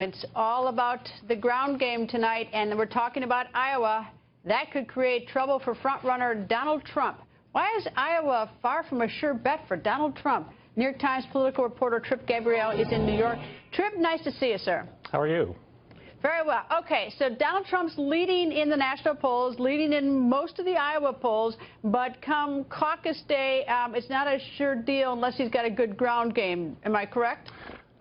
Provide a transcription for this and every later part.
It's all about the ground game tonight, and we're talking about Iowa. That could create trouble for frontrunner Donald Trump. Why is Iowa far from a sure bet for Donald Trump? New York Times political reporter Trip Gabriel is in New York. Trip, nice to see you, sir. How are you? Very well. Okay, so Donald Trump's leading in the national polls, leading in most of the Iowa polls, but come caucus day, it's not a sure deal unless he's got a good ground game. Am I correct?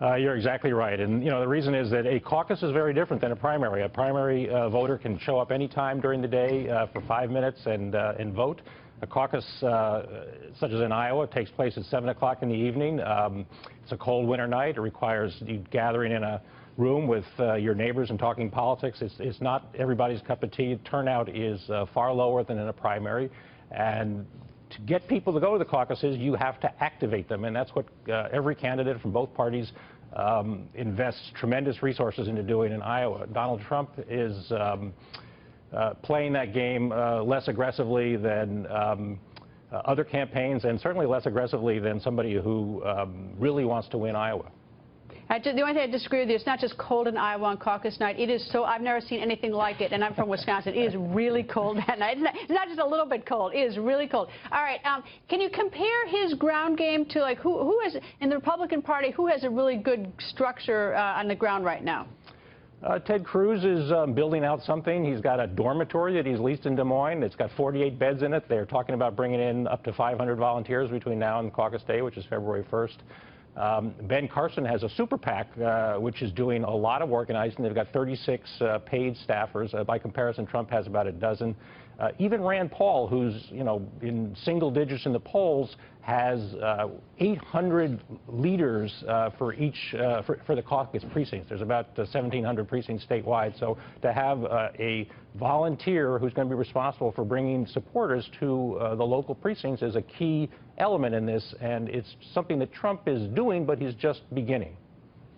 You're exactly right. And, the reason is that a caucus is very different than a primary. A primary voter can show up any time during the day for 5 minutes and vote. A caucus, such as in Iowa, takes place at 7 o'clock in the evening. It's a cold winter night. It requires you gathering in a room with your neighbors and talking politics. It's not everybody's cup of tea. Turnout is far lower than in a primary. And to get people to go to the caucuses, you have to activate them, and that's what every candidate from both parties invests tremendous resources into doing in Iowa. Donald Trump is playing that game less aggressively than other campaigns, and certainly less aggressively than somebody who really wants to win Iowa. The only thing I disagree with you, it's not just cold in Iowa on caucus night. It is so, I've never seen anything like it, and I'm from Wisconsin. It is really cold that night. It's not just a little bit cold. It is really cold. All right, can you compare his ground game to, like, who has, in the Republican Party, who has a really good structure on the ground right now? Ted Cruz is building out something. He's got a dormitory that he's leased in Des Moines. It's got 48 beds in it. They're talking about bringing in up to 500 volunteers between now and caucus day, which is February 1st. Ben Carson has a super PAC, which is doing a lot of organizing. They've got 36 paid staffers. By comparison, Trump has about a dozen. Even Rand Paul, who's, in single digits in the polls, has 800 leaders for each for the caucus precincts. There's about 1,700 precincts statewide. So to have a volunteer who's going to be responsible for bringing supporters to the local precincts is a key element in this, and it's something that Trump is doing, but he's just beginning.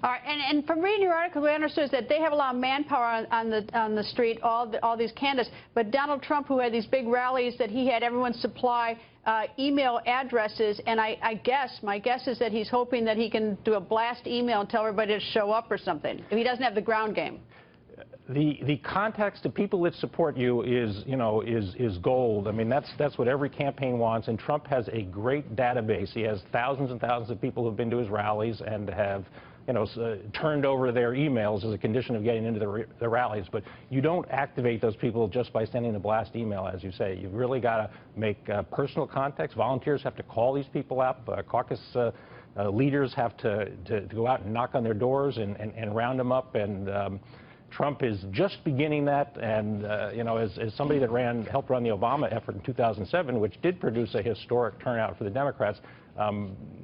All right, and from reading your article, we understood that they have a lot of manpower on the street, all these candidates. But Donald Trump, who had these big rallies, that he had everyone supply email addresses, and my guess is that he's hoping that he can do a blast email and tell everybody to show up or something, if he doesn't have the ground game. The context of people that support you is gold. I mean, that's what every campaign wants, and Trump has a great database. He has thousands and thousands of people who've been to his rallies and have turned over their emails as a condition of getting into the rallies. But you don't activate those people just by sending a blast email, as you say. You've really got to make personal contacts. Volunteers have to call these people up. Caucus leaders have to go out and knock on their doors and round them up. And Trump is just beginning that, and as somebody that helped run the Obama effort in 2007, which did produce a historic turnout for the Democrats.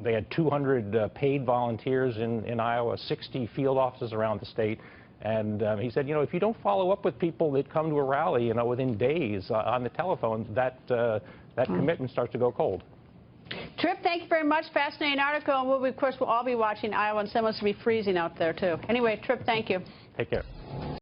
They had 200 paid volunteers in Iowa, 60 field offices around the state, and he said, if you don't follow up with people that come to a rally, within days on the telephone, that commitment starts to go cold. Trip, thank you very much. Fascinating article, and of course, we'll all be watching Iowa, and some of us will be freezing out there too. Anyway, Trip, thank you. Take care.